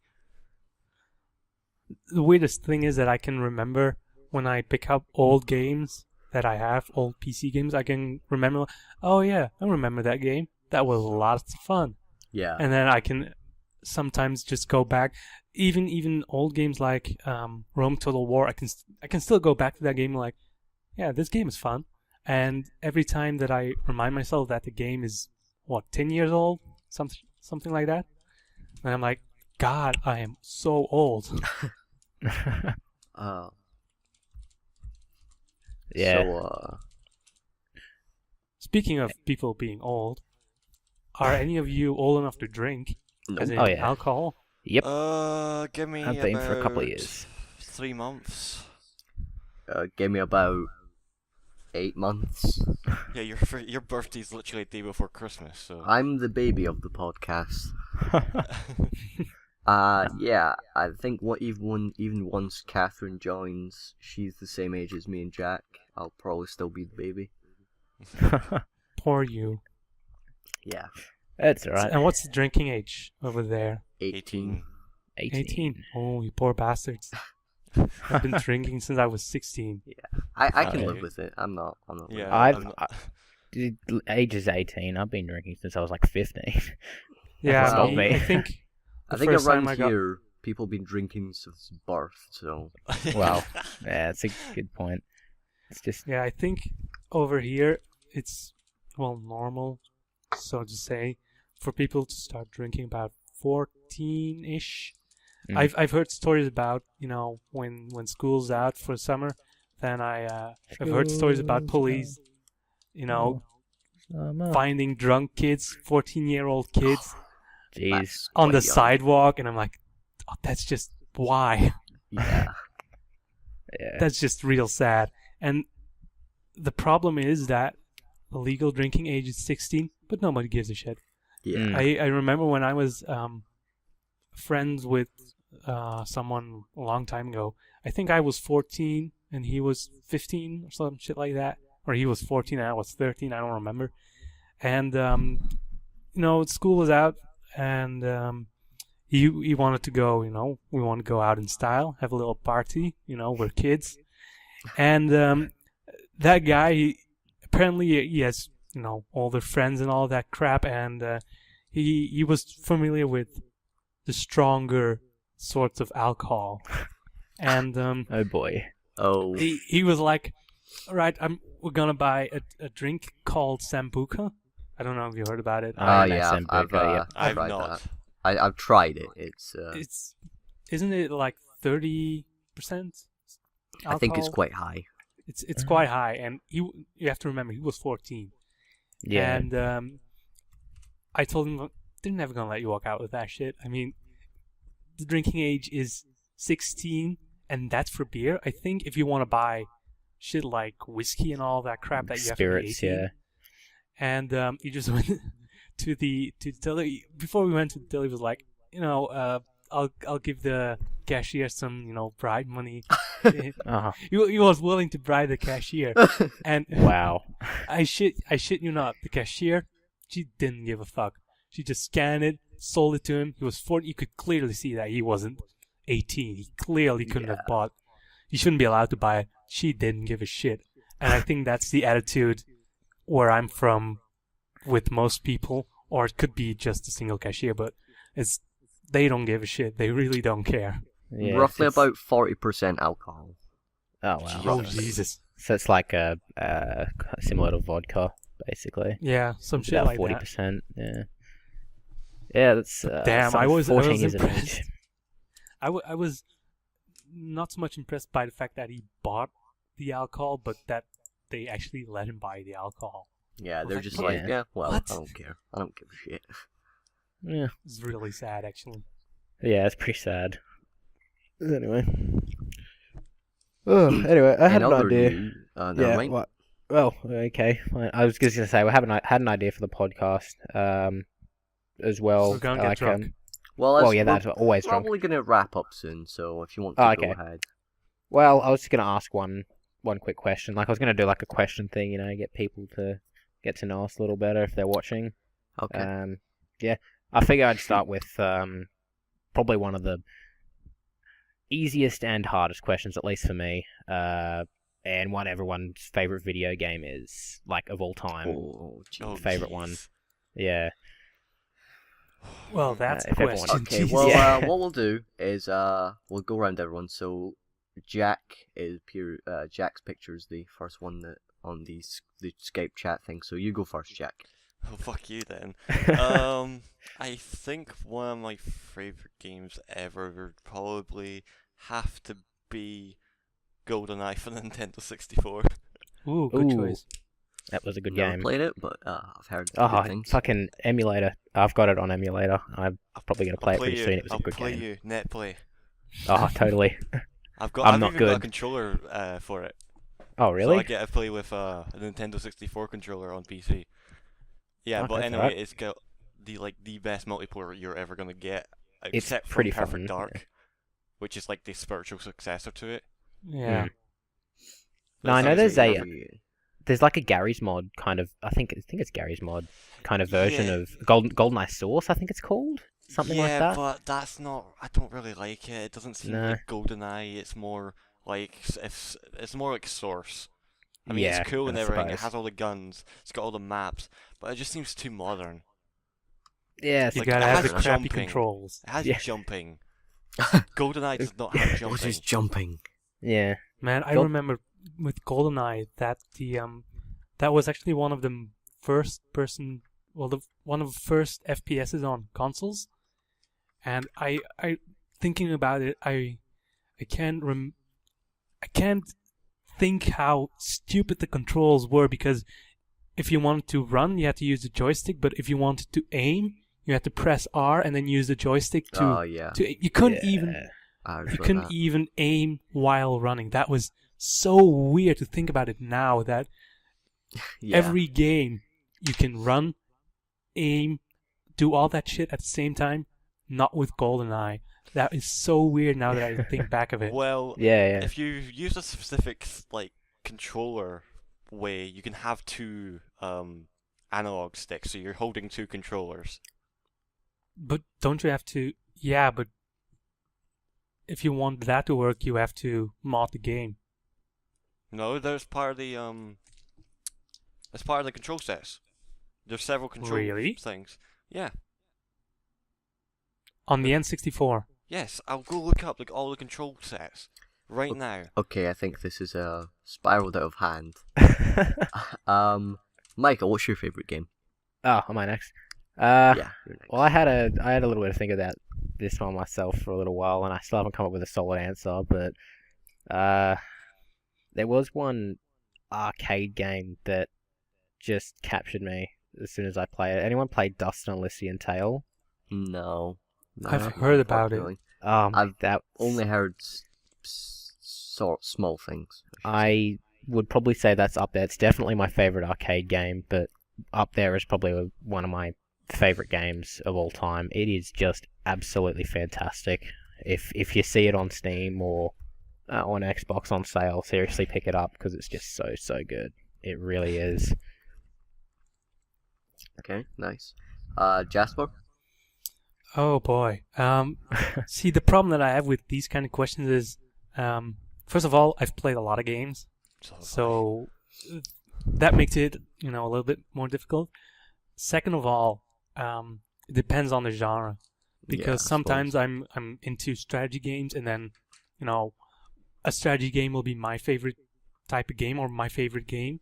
The weirdest thing is that I can remember when I pick up old games that I have, old PC games, I can remember, oh yeah, I remember that game. That was lots of fun. Yeah. And then I can sometimes just go back, even old games like Rome Total War. I can still go back to that game like, yeah, this game is fun. And every time that I remind myself that the game is 10 years old, something like that, and I'm like, God, I am so old. Oh. Yeah. So, Speaking of people being old, are any of you old enough to drink? no. As in Oh, yeah. alcohol? Yep. Give me I've been for a couple of about years. 3 months. Give me about 8 months. Yeah, your birthday's literally the day before Christmas, so. I'm the baby of the podcast. Yeah, I think even once Catherine joins, she's the same age as me and Jack. I'll probably still be the baby. Poor you. Yeah, That's alright. And what's the drinking age over there? 18. 18. Oh, you poor bastards. I've been drinking since I was 16. I can Okay. live with it. I'm not. Yeah, I've I'm not- age is 18. I've been drinking since I was like 15. Yeah, Well, me, I think I the think first around time I got- here, people have been drinking since birth. So Wow. Yeah, that's a good point. It's just I think over here it's normal, so to say, for people to start drinking about 14-ish. Mm. I've heard stories about when school's out for summer, then I've heard stories about School's police, summer. finding drunk kids, 14-year-old kids Jeez. that's on the quite young. sidewalk, and I'm like, oh, that's just why. Yeah, Yeah. That's just real sad. And the problem is that the legal drinking age is 16, but nobody gives a shit. yeah. Mm. I remember when I was friends with someone a long time ago. I think I was 14 and he was 15 or some shit like that. Or he was 14 and I was 13, I don't remember. And, school was out and he wanted to go, we want to go out in style, have a little party, we're kids. And that guy, apparently he has, all their friends and all that crap, and he was familiar with the stronger sorts of alcohol, and Oh boy. Oh, he was like, "All right, we're gonna buy a drink called Sambuca." I don't know if you heard about it. I know yeah, Sambuca, yeah. I've tried not. that. I've tried it. It's isn't it like 30% alcohol? I think it's quite high. It's quite high, and you have to remember he was 14. Yeah. And I told him they're never gonna let you walk out with that shit. I mean, the drinking age is 16, and that's for beer. I think if you want to buy shit like whiskey and all that crap, that you Spirits, have to be 18. yeah. And you just went to the till. Before we went to the till, he was like, I'll give the cashier some bribe money. Uh-huh. He was willing to bribe the cashier, and Wow. I shit you not, the cashier, she didn't give a fuck. She just scanned it, sold it to him. He was 40. You could clearly see that he wasn't 18. He clearly couldn't have bought. He shouldn't be allowed to buy it. She didn't give a shit, and I think that's the attitude where I'm from with most people, or it could be just a single cashier, but they don't give a shit. They really don't care. Yeah, Roughly it's- about 40% alcohol. Oh wow. Oh Jesus! So it's like similar to vodka, basically. Yeah, some It's shit about like 40%. Yeah. Yeah, that's. Damn, I was 14 is an impressed. age. that. I was not so much impressed by the fact that he bought the alcohol, but that they actually let him buy the alcohol. Yeah, they're just Yeah. like, yeah, well, What? I don't care. I don't give a shit. Yeah. It's really sad, actually. Yeah, it's pretty sad. Anyway. Oh, anyway, I had an Another idea. new- never Yeah. mind. Well, okay. I was just gonna say we had an idea for the podcast. As well. We're gonna get drunk. Well, yeah, we're that's always drunk. probably going to wrap up soon, so if you want to Oh, go okay. ahead. Well, I was just gonna ask one quick question. Like I was gonna do like a question thing, get people to get to know us a little better if they're watching. Okay. Yeah. I figure I'd start with probably one of the easiest and hardest questions, at least for me. And what everyone's favorite video game is, like of all time. Oh, Oh, favorite jeez. one. Yeah. Well, that's a if everyone- question. Okay, Jesus. well, Yeah. what we'll do is we'll go around everyone. So Jack is Jack's picture is the first one that on the Skype chat thing. So you go first, Jack. Oh, fuck you then. I think one of my favorite games ever would probably have to be GoldenEye for Nintendo 64. Ooh, good Ooh. choice. That was a good Never game. played it, but I've heard Oh, good things. fucking emulator. I've got it on emulator. I'm probably gonna play it pretty soon. It was I'll a good play game. you, net play. Oh, totally. I've I'm not even got a good. controller for it. Oh, So really? I get to play with a Nintendo 64 controller on PC. Yeah, Okay, but anyway, alright. it's got the best multiplayer you're ever gonna get, It's except pretty for Perfect fun, Dark, which is like the spiritual successor to it. Yeah. Mm. No, I know But it's there's actually- there's like a Gary's mod kind of. I think it's Gary's mod kind of version Yeah. of GoldenEye Source. I think it's called something like that. but that's not. I don't really like it. It doesn't seem No. like GoldenEye. It's more like it's more like Source. I mean, Yeah, it's cool and I everything. It suppose. has all the guns. It's got all the maps, but it just seems too modern. Yeah, it's You Like, gotta it have has the crappy jumping. controls. It has Yeah. jumping. GoldenEye does not have What jumping. is jumping? yeah. Man, I Gold- remember with GoldenEye that that was actually one of the one of the first FPSs on consoles, and I thinking about it, I can't think how stupid the controls were, because if you wanted to run, you had to use the joystick, but if you wanted to aim, you had to press R and then use the joystick Oh yeah, you couldn't Yeah. even I you remember couldn't that. even aim while running. That was so weird to think about it now, that Yeah. every game you can run, aim, do all that shit at the same time. Not with GoldenEye. That is so weird now that I think back of it. Well, Yeah. if you use a specific like controller way, you can have two analog sticks, so you're holding two controllers. But don't you have to? Yeah, but if you want that to work, you have to mod the game. No, there's part of the that's part of the control sets. There's several control Really? things. Yeah. On the N64. Yes, I'll go look up like all the control sets right now. Okay, I think this is spiraled out of hand. Michael, what's your favorite game? Oh, am I next? Yeah, you're next. Well, I had a little bit of think about this one myself for a little while, and I still haven't come up with a solid answer. But there was one arcade game that just captured me as soon as I played it. Anyone played Dust and Elysian Tale? No, I've heard about it. unfortunately. I've I've only heard sort small things. I would probably say that's up there. It's definitely my favorite arcade game, but up there is probably one of my favorite games of all time. It is just absolutely fantastic. If you see it on Steam or on Xbox on sale, seriously pick it up because it's just so good. It really is. Okay, nice. Jasper? Oh boy. See, the problem that I have with these kind of questions is, first of all, I've played a lot of games, so that makes it, a little bit more difficult. Second of all, it depends on the genre, because Yeah, I sometimes I'm into strategy games, and then, a strategy game will be my favorite type of game or my favorite game,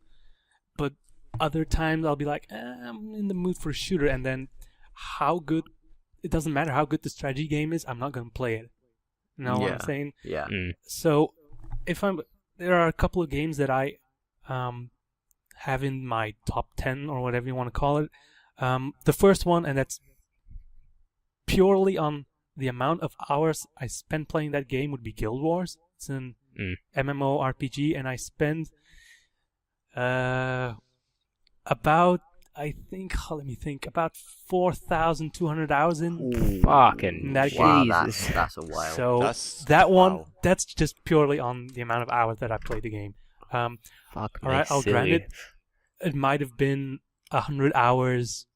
but other times I'll be like, I'm in the mood for a shooter, and then it doesn't matter how good the strategy game is, I'm not going to play it. You know what I'm saying? Yeah. So, there are a couple of games that I have in my top 10 or whatever you want to call it. The first one, and that's purely on the amount of hours I spent playing that game, would be Guild Wars. It's an MMORPG, and I spent about, about 4,200 hours in. Fucking That Wow, Jesus. that's a while. So that one, that's just purely on the amount of hours that I played the game. Fuck me, Alright, I'll grant silly. it. It might have been 100 hours,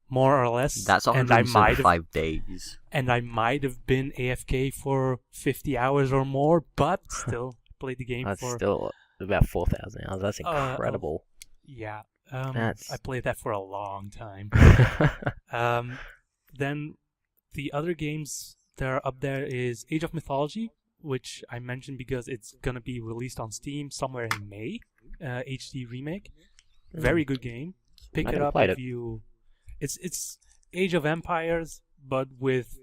more or less. That's and I might have 175 days. and I might have been AFK for 50 hours or more, but still played the game That's for still about 4,000 hours. That's incredible. yeah. That's- I played that for a long time. Then the other games that are up there is Age of Mythology, which I mentioned because it's gonna be released on Steam somewhere in May. HD remake, very good game. Pick I it never up played if it. you. It's Age of Empires, but with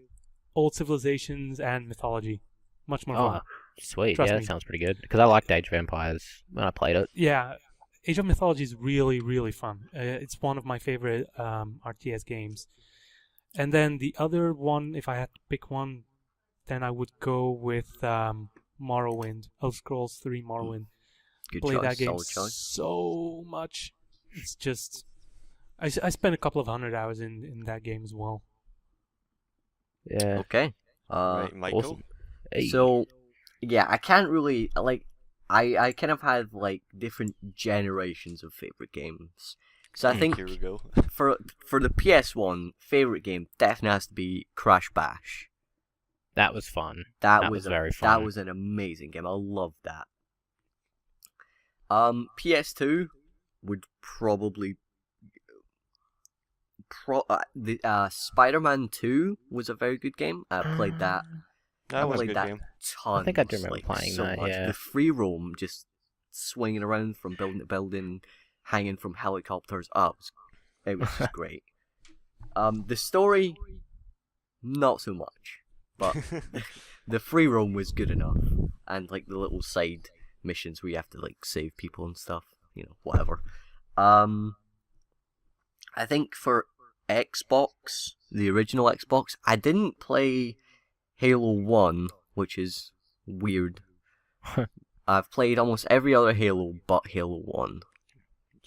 old civilizations and mythology. Much more Oh, fun. sweet. Trust Yeah, me. that sounds pretty good. Because I liked Age of Empires when I played it. Yeah, Age of Mythology is really, really fun. It's one of my favorite RTS games. And then the other one, if I had to pick one, then I would go with Morrowind, Elder Scrolls 3 Morrowind. Good Play choice, that game solid choice. so much. It's just... I spent a couple of 100 hours in that game as well. Yeah. Okay. Right, Michael? awesome. Hey. So, yeah, I can't really, I kind of had, different generations of favorite games. So I think Here we go. for the PS1, favorite game definitely has to be Crash Bash. That was fun. That That was was very That fun. was an amazing game. I loved that. PS2 would probably Spider-Man 2 was a very good game. I played that. That was a played good that game. tons. I think I do remember playing so that, much. yeah. The free roam, just swinging around from building to building, hanging from helicopters. Oh, it was just great. The story, not so much, but the free roam was good enough, and the little side missions where you have to save people and stuff. Whatever. I think for Xbox, the original Xbox, I didn't play Halo 1, which is weird. I've played almost every other Halo but Halo 1.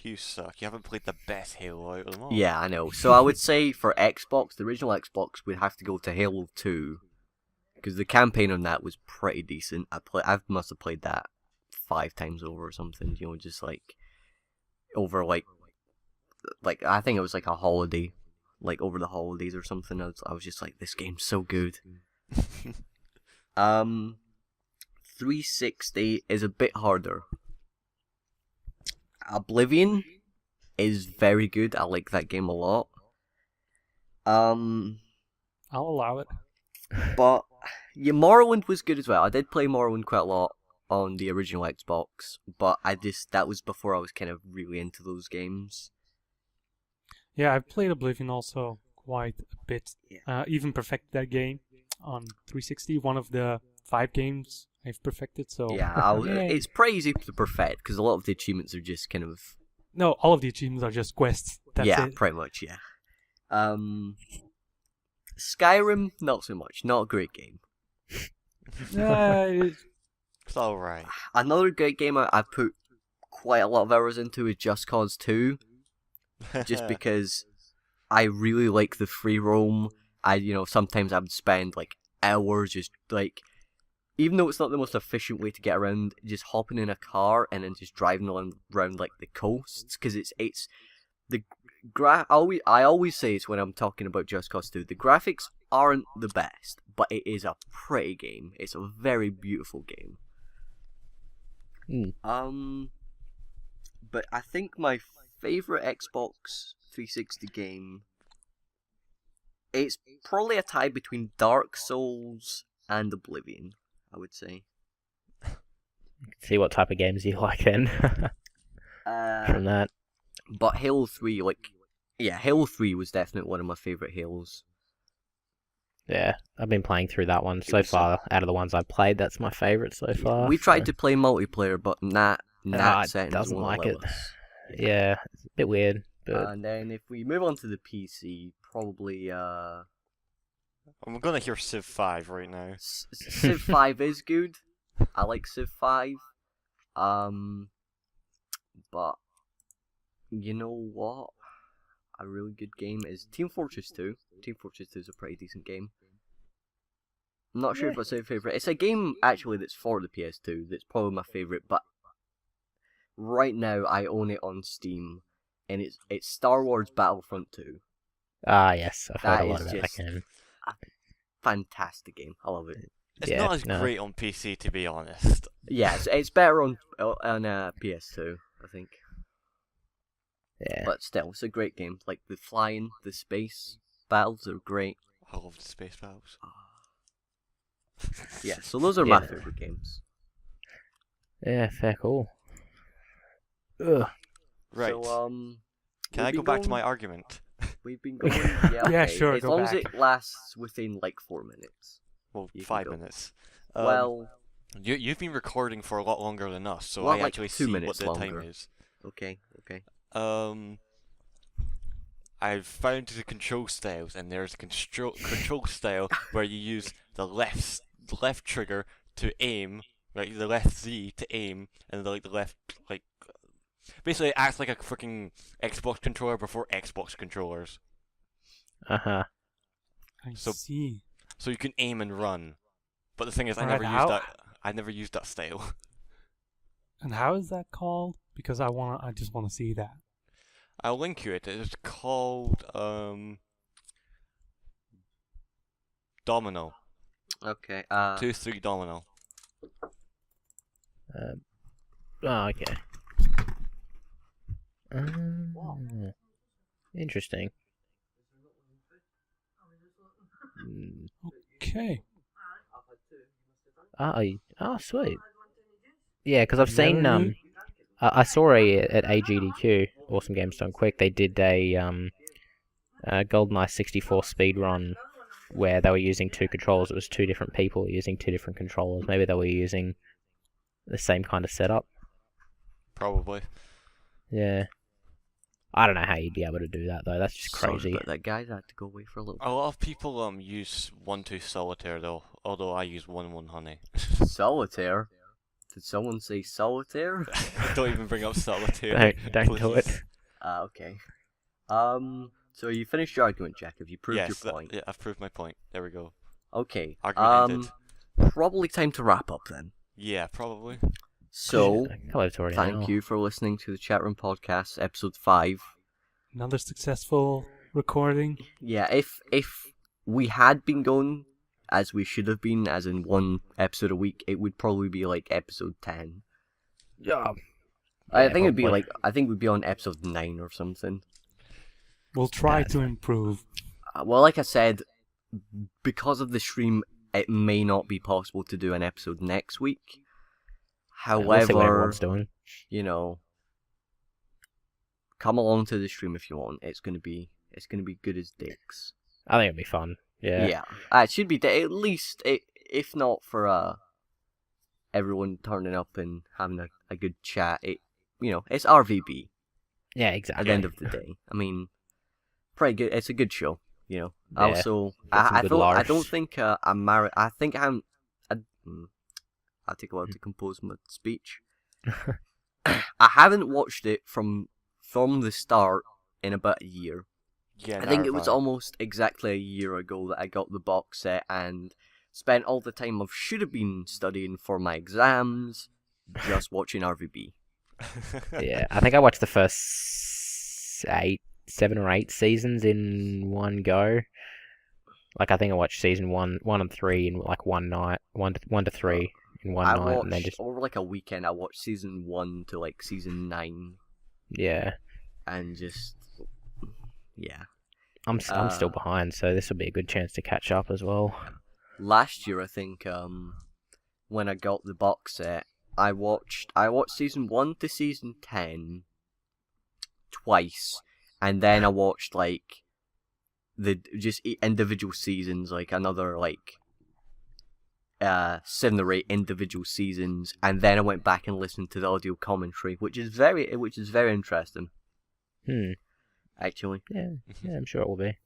You suck. You haven't played the best Halo out of them all. Yeah, I know. So I would say for Xbox, the original Xbox, we'd have to go to Halo 2. Because the campaign on that was pretty decent. I must have played that 5 times over or something. Just over I think it was a holiday. Over the holidays or something. I was just like, this game's so good. 360 is a bit harder. Oblivion is very good. I like that game a lot. I'll allow it. But Yeah, Morrowind was good as well. I did play Morrowind quite a lot on the original Xbox, but that was before I was kind of really into those games. Yeah, I've played Oblivion also quite a bit. Yeah. Even perfected that game on 360. One of the 5 games I've perfected. So Yeah, Yay. it's pretty easy to perfect because a lot of the achievements are just kind of No, all of the achievements are just quests. That's yeah, it. pretty much, yeah. Skyrim, not so much. Not a great game. It's alright. Another great game I put quite a lot of hours into is Just Cause 2, just because I really like the free roam. Sometimes I would spend like hours just like, even though it's not the most efficient way to get around, just hopping in a car and then just driving around like the coasts, because it's the I always say it's when I'm talking about Just Cause 2, the graphics aren't the best, but it is a pretty game. It's a very beautiful game. But I think my favorite Xbox 360 game, it's probably a tie between Dark Souls and Oblivion, I would say. See what type of games you like then. From that. But Halo 3, Halo 3 was definitely one of my favorite Halos. Yeah, I've been playing through that one so far. Out of the ones I've played, that's my favourite so far. We tried to play multiplayer, but Nat doesn't like it. Yeah, it's a bit weird. But And then if we move on to the PC, probably I'm gonna hear Civ 5 right now. Civ 5 is good. I like Civ 5. But you know what? A really good game is Team Fortress 2. Team Fortress 2 is a pretty decent game. I'm not sure if it's my favourite. It's a game, actually, that's for the PS2. That's probably my favourite, but right now I own it on Steam, and it's Star Wars Battlefront 2. yes, I've heard That a lot is about that just game. a fantastic game. I love it. It's not as great on PC, to be honest. Yeah, it's better on PS2, I think. Yeah. But still, it's a great game. Like, the flying, the space battles are great. I love the space battles. Yeah, so those are my Yeah. favorite games. Yeah, fair cool. Ugh. Right. So, Can I go back to my argument? We've been going. Yeah, Yeah, okay. sure, As go long back. as it lasts within like 4 minutes. Well, You can 5 go. minutes. Well, You've been recording for a lot longer than us, so Well, I like actually 2 see minutes what the longer. time is. okay. I've found the control styles, and there's a control style where you use the left trigger to aim, like the left Z to aim, and the left basically it acts like a freaking Xbox controller before Xbox controllers. Uh-huh. I So- see. So you can aim and run. But the thing is, I Alright, never how- used that. I never used that style. And how is that called? Because I just want to see that. I'll link you it. It's called Domino. Okay. 2-3 Domino. Okay. Interesting. Okay. Sweet. Yeah, because I've seen Never knew. I saw at AGDQ, Awesome Games Done Quick, they did a GoldenEye 64 speedrun where they were using 2 controllers. It was 2 different people using 2 different controllers. Maybe they were using the same kind of setup. Probably. Yeah. I don't know how you'd be able to do that though. That's just sorry crazy. about that, guys. I had to go away for a little. A lot of people use 1-2 solitaire though, although I use 1-1 honey. Solitaire. Did someone say solitaire? Don't even bring up solitaire. Don't do it. please. Okay. So you finished your argument, Jack. Have you proved Yes, your point? yeah, I've proved my point. There we go. Okay. Argument Probably time to wrap up then. Yeah, probably. So, Hello, it's already thank now. you for listening to the Chatroom Podcast, episode 5. Another successful recording. Yeah, if we had been going as we should have been, as in 1 episode a week, it would probably be like episode 10. Yeah. I Yeah, think it'd be probably. I think we'd be on episode 9 or something. We'll try That's to fine. improve. Well, like I said, because of the stream it may not be possible to do an episode next week. We'll see what However, everyone's doing. you know, come along to the stream if you want. It's gonna be good as dicks. I think it'll be fun. Yeah. It should be at least if not for everyone turning up and having a good chat. It's RVB Yeah, at exactly. the end of the day. I mean, pretty good. It's a good show. Yeah, Also, got some I good don't laughs. think I'm married. I think I'm. I'll take a while to compose my speech. I haven't watched it from the start in about a year. Yeah, I think it neither was have I. almost exactly a year ago that I got the box set and spent all the time I should have been studying for my exams just watching RVB. Yeah, I think I watched the first 7 or 8 seasons in one go. Like I think I watched season 1 and 3 in like one night, 1 to 3 in one I night, watched and then just over like a weekend. I watched season 1 to like season 9, yeah. and just yeah. I'm still behind, so this will be a good chance to catch up as well. Last year, I think, when I got the box set, I watched season 1 to season 10 twice, and then I watched like the just individual seasons, like another like 7 or 8 individual seasons, and then I went back and listened to the audio commentary, which is very interesting, actually. Yeah, I'm sure it will be.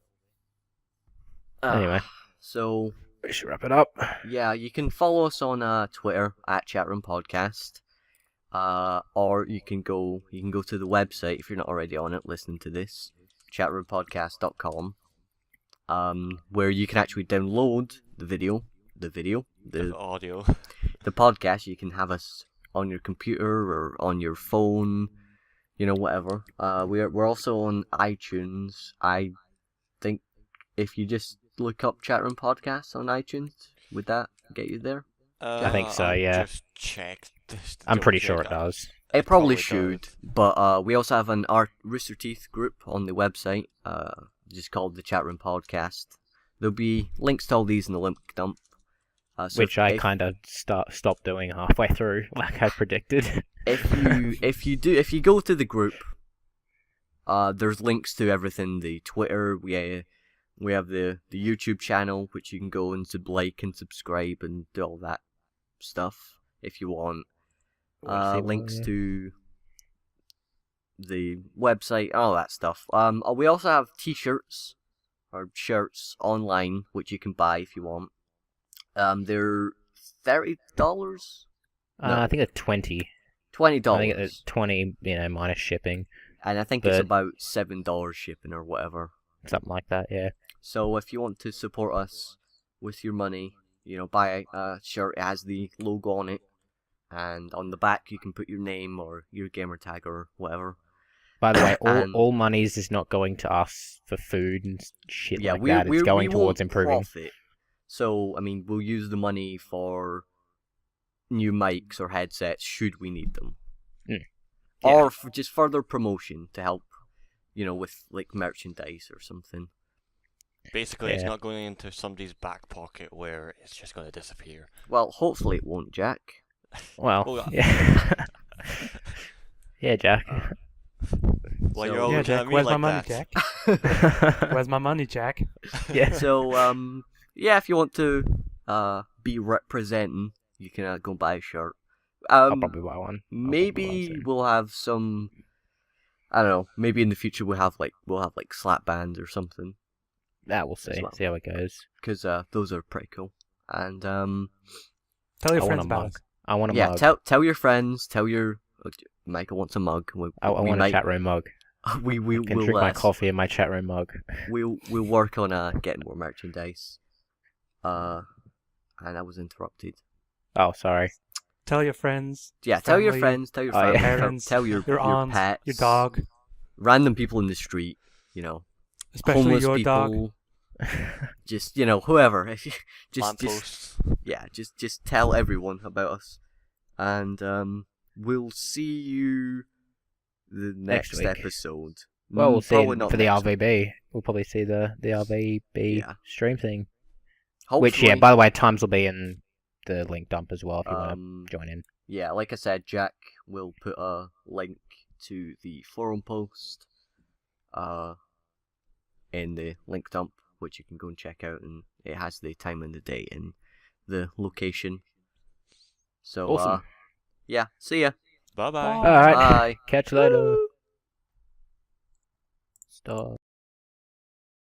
Uh, Anyway. So We should wrap it up. yeah, you can follow us on Twitter at Chatroom Podcast, or you can go to the website if you're not already on it. Listening to this, chatroompodcast.com, where you can actually download the audio. the podcast. You can have us on your computer or on your phone, whatever. We're also on iTunes. I think if you just look up Chatroom Podcast on iTunes, would that get you there? I think so, I'll yeah. Just check. I'm pretty sure it does. It probably probably should, does. but we also have an Rooster Teeth group on the website, just called the Chatroom Podcast. There'll be links to all these in the link dump. So Which I if- kind of stopped doing halfway through, like I predicted. if you go to the group, there's links to everything. The Twitter, we have the YouTube channel, which you can go and like and subscribe and do all that stuff if you want. Links to the website, all that stuff. We also have t-shirts or shirts online, which you can buy if you want. They're $30. I think it's 20. $20. I think it's 20, minus shipping, And I think it's but- about $7 shipping or whatever. something like that. Yeah. So if you want to support us with your money, buy a shirt. It has the logo on it, and on the back you can put your name or your gamer tag or whatever. By the way, And- all monies is not going to us for food and shit Yeah, like we that. It's going we towards won't improving. profit. So I mean, we'll use the money for new mics or headsets should we need them, Yeah. or for just further promotion to help, with like merchandise or something. Basically, it's Yeah. not going into somebody's back pocket where it's just going to disappear. Well, hopefully it won't, Jack. Well, Oh, yeah. Yeah, Jack. Well, So- you're all Yeah, looking Jack, at me where's like my money, that. Jack? Where's my money, Jack? Yeah. So yeah, if you want to be representing, you can go buy a shirt. I'll probably buy one. Maybe we'll have some. I don't know. Maybe in the future we'll have like slap bands or something, We'll see. well. See how it goes. because those are pretty cool. And Tell your I want friends a about mug. us. I want a yeah, mug. tell your friends. Tell your Michael wants a mug. I want a chat room mug. We I can will drink my coffee in my chat room mug. We'll work on getting more merchandise. And I was interrupted. Oh, sorry. Tell your friends. Yeah, tell your family, friends, tell your Oh, yeah. family, parents, tell your your aunt, pets, your dog, random people in the street, especially homeless your dog. people, just whoever. If you just Lampposts. yeah, just tell everyone about us, and we'll see you the next week. episode. Well, we'll see Probably it not for the next week. RVB. We'll probably see the RVB Yeah. stream thing. Which, yeah, hopefully, by the way, times will be in the link dump as well if you want um, to join in. yeah, like I said, Jack will put a link to the forum post in the link dump, which you can go and check out, and it has the time and the date and the location. So, Awesome. yeah, see ya. Bye bye. Alright, Bye. catch you later. Woo! Stop.